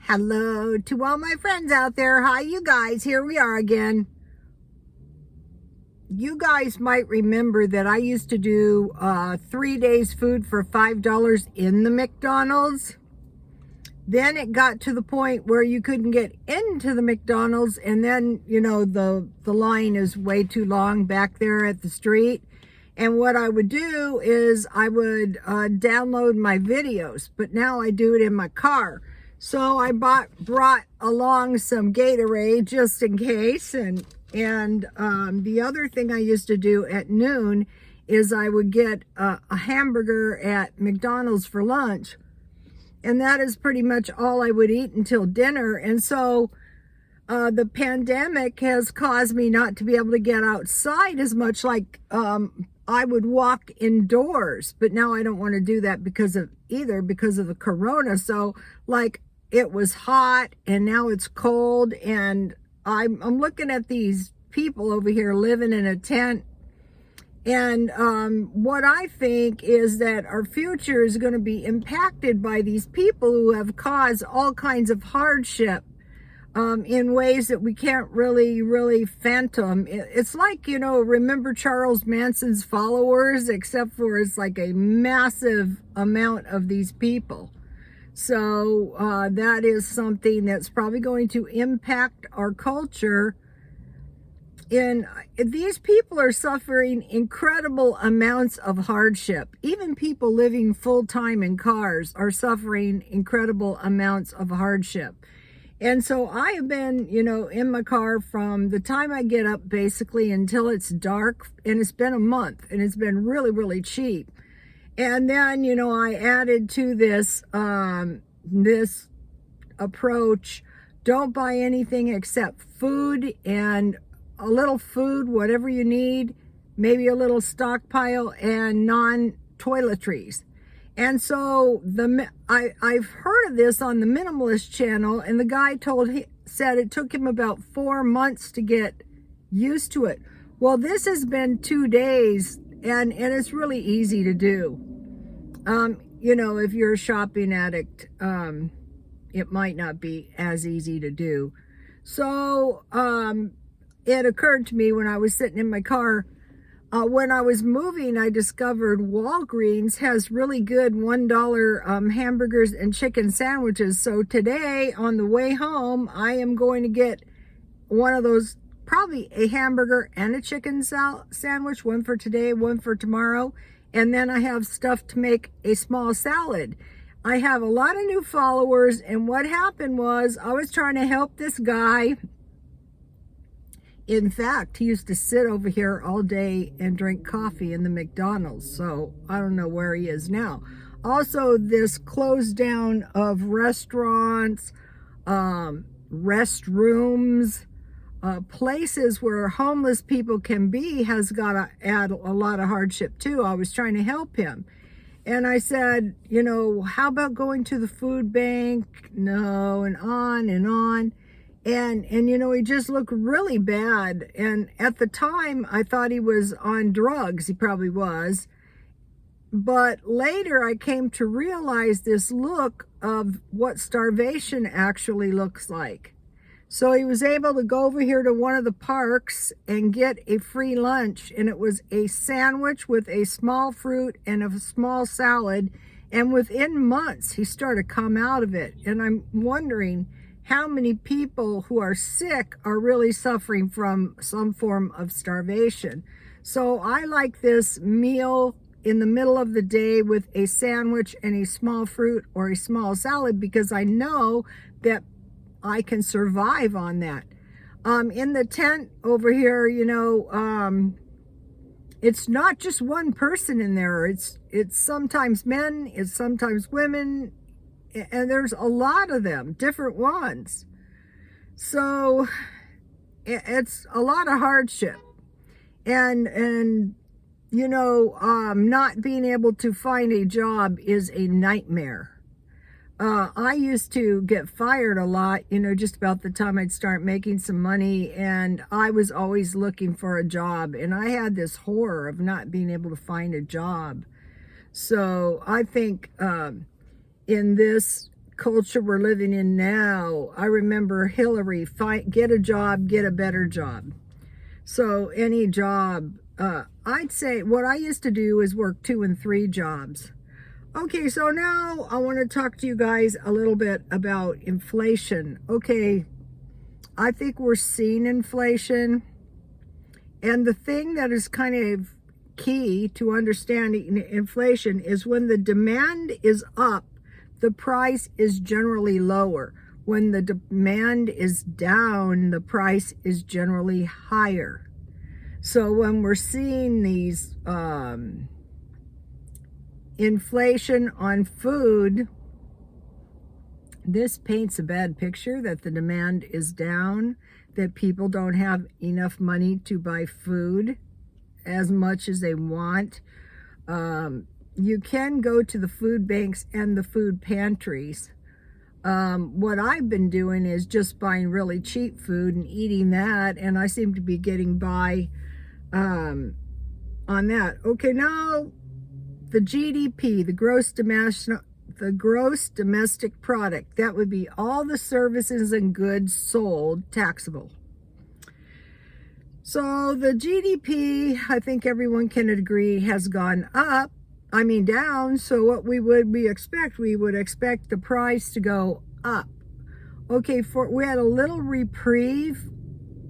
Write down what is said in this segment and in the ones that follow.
Hello to all my friends out there. Hi, you guys. Here we are again. You guys might remember that I used to do 3 days food for $5 in the McDonald's. Then it got to the point where you couldn't get into the McDonald's, and then, you know, the line is way too long back there at the street. And what I would do is I would download my videos, but now I do it in my car. So I brought along some Gatorade just in case. And the other thing I used to do at noon is I would get a hamburger at McDonald's for lunch. And that is pretty much all I would eat until dinner. And so the pandemic has caused me not to be able to get outside as much. Like I would walk indoors, but now I don't want to do that because of the corona. So like it was hot and now it's cold, and I'm looking at these people over here living in a tent. And what I think is that our future is going to be impacted by these people who have caused all kinds of hardship in ways that we can't really fathom. It's like, you know, remember Charles Manson's followers, except for it's like a massive amount of these people. So that is something that's probably going to impact our culture. And these people are suffering incredible amounts of hardship. Even people living full-time in cars are suffering incredible amounts of hardship. And so I have been, you know, in my car from the time I get up basically until it's dark, and it's been a month, and it's been really cheap. And then, you know, I added to this this approach: don't buy anything except food, and a little food, whatever you need, maybe a little stockpile, and non-toiletries. And so I've heard of this on the Minimalist channel, and the guy said it took him about 4 months to get used to it. Well, this has been 2 days, and it's really easy to do. You know, if you're a shopping addict, it might not be as easy to do. So it occurred to me when I was sitting in my car, when I was moving, I discovered Walgreens has really good $1 hamburgers and chicken sandwiches. So today on the way home, I am going to get one of those, probably a hamburger and a chicken sandwich, one for today, one for tomorrow. And then I have stuff to make a small salad. I have a lot of new followers, and what happened was I was trying to help this guy. In fact, he used to sit over here all day and drink coffee in the McDonald's. So I don't know where he is now. Also, this close down of restaurants, restrooms, places where homeless people can be has got to add a lot of hardship too. I was trying to help him. And I said, you know, how about going to the food bank? No, and on and on. And you know, he just looked really bad. And at the time, I thought he was on drugs. He probably was. But later, I came to realize this look of what starvation actually looks like. So he was able to go over here to one of the parks and get a free lunch. And it was a sandwich with a small fruit and a small salad. And within months, he started to come out of it. And I'm wondering how many people who are sick are really suffering from some form of starvation. So I like this meal in the middle of the day with a sandwich and a small fruit or a small salad, because I know that I can survive on that. In the tent over here, you know, it's not just one person in there. It's sometimes men, it's sometimes women, and there's a lot of them, different ones. So it's a lot of hardship. And you know, not being able to find a job is a nightmare. I used to get fired a lot, you know, just about the time I'd start making some money, and I was always looking for a job, and I had this horror of not being able to find a job. So I think in this culture we're living in now. I remember Hillary, get a job, get a better job. So any job, I'd say what I used to do is work 2 and 3 jobs. Okay, so now I want to talk to you guys a little bit about inflation. Okay, I think we're seeing inflation. And the thing that is kind of key to understanding inflation is when the demand is up, the price is generally lower. When the demand is down, the price is generally higher. So when we're seeing these inflation on food, this paints a bad picture that the demand is down, that people don't have enough money to buy food as much as they want. You can go to the food banks and the food pantries. What I've been doing is just buying really cheap food and eating that, and I seem to be getting by on that. Okay, now the GDP, the gross domestic product, that would be all the services and goods sold taxable. So the GDP, I think everyone can agree, has gone up. I mean down. So what we expect the price to go up. Okay, we had a little reprieve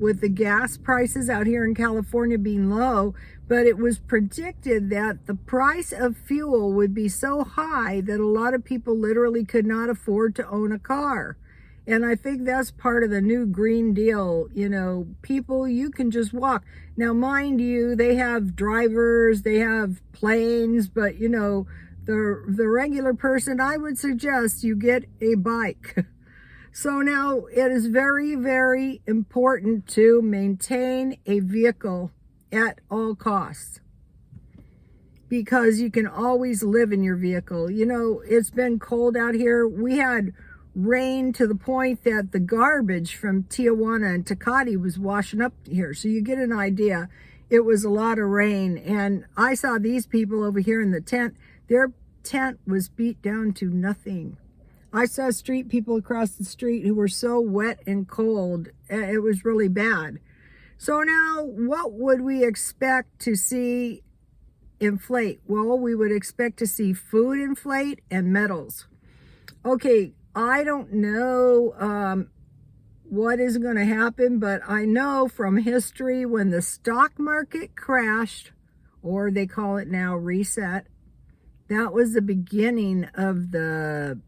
with the gas prices out here in California being low, but it was predicted that the price of fuel would be so high that a lot of people literally could not afford to own a car. And I think that's part of the new Green Deal. You know, people, you can just walk. Now, mind you, they have drivers, they have planes, but you know, the regular person, I would suggest you get a bike. So now it is very, very important to maintain a vehicle at all costs, because you can always live in your vehicle. You know, it's been cold out here. We had rain to the point that the garbage from Tijuana and Tecate was washing up here. So you get an idea. It was a lot of rain. And I saw these people over here in the tent. Their tent was beat down to nothing. I saw street people across the street who were so wet and cold. It was really bad. So now what would we expect to see inflate? Well, we would expect to see food inflate and metals. Okay, I don't know what is going to happen, but I know from history when the stock market crashed, or they call it now reset, that was the beginning of the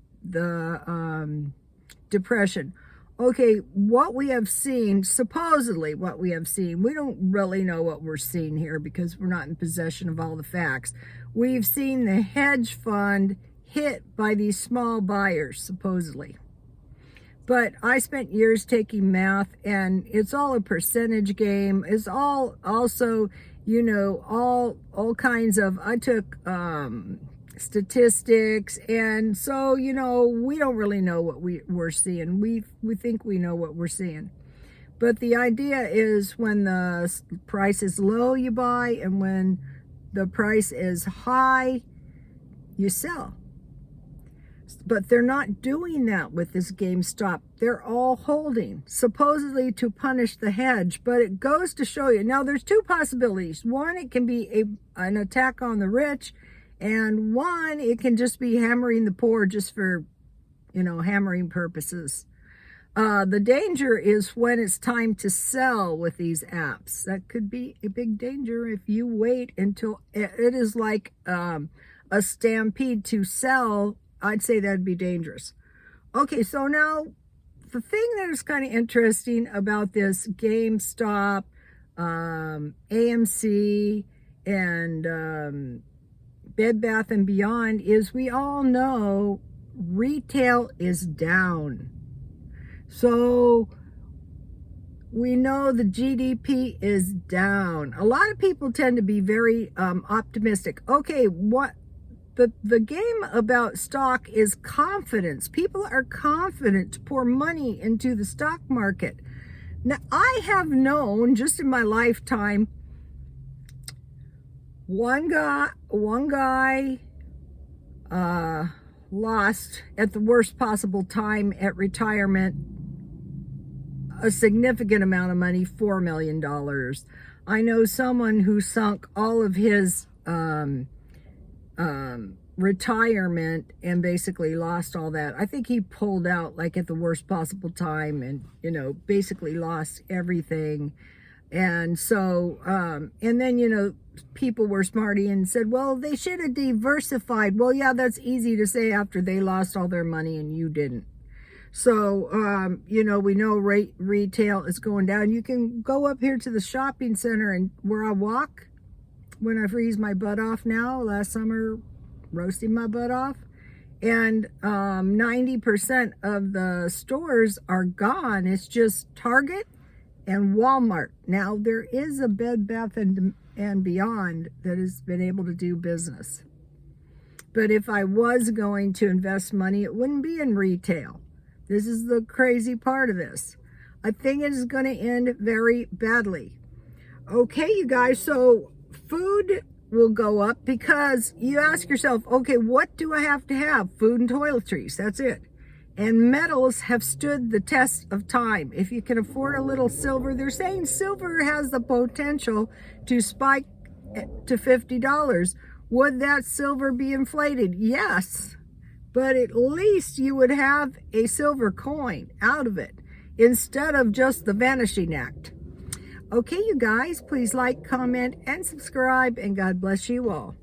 depression. Okay, what we have seen, supposedly what we have seen, we don't really know what we're seeing here because we're not in possession of all the facts. We've seen the hedge fund hit by these small buyers, supposedly. But I spent years taking math, and it's all a percentage game. It's all also, you know, all kinds of, I took statistics, and so, you know, we don't really know what we're seeing. We think we know what we're seeing. But the idea is when the price is low, you buy, and when the price is high, you sell. But they're not doing that with this GameStop. They're all holding, supposedly to punish the hedge. But it goes to show you. Now, there's two possibilities. One, it can be an attack on the rich. And one, it can just be hammering the poor just for, you know, hammering purposes. The danger is when it's time to sell with these apps. That could be a big danger if you wait until it is like a stampede to sell. I'd say that'd be dangerous. Okay, so now the thing that is kind of interesting about this GameStop, AMC, and Bed Bath & Beyond is we all know retail is down. So we know the GDP is down. A lot of people tend to be very optimistic. Okay, the game about stock is confidence. People are confident to pour money into the stock market. Now, I have known just in my lifetime one guy, lost at the worst possible time at retirement a significant amount of money, $4 million. I know someone who sunk all of his retirement and basically lost all that. I think he pulled out like at the worst possible time and, you know, basically lost everything. And so, and then, you know, people were smarty and said, well, they should have diversified. Well, yeah, that's easy to say after they lost all their money and you didn't. So, you know, we know retail is going down. You can go up here to the shopping center and where I walk when I freeze my butt off now, last summer, roasting my butt off. And 90% of the stores are gone. It's just Target and Walmart. Now, there is a Bed Bath and Beyond that has been able to do business. But if I was going to invest money, it wouldn't be in retail. This is the crazy part of this. I think it is going to end very badly. Okay, you guys, so food will go up because you ask yourself, okay, what do I have to have? Food and toiletries, that's it. And metals have stood the test of time. If you can afford a little silver, they're saying silver has the potential to spike to $50. Would that silver be inflated? Yes. But at least you would have a silver coin out of it instead of just the vanishing act. Okay, you guys, please like, comment, and subscribe, and God bless you all.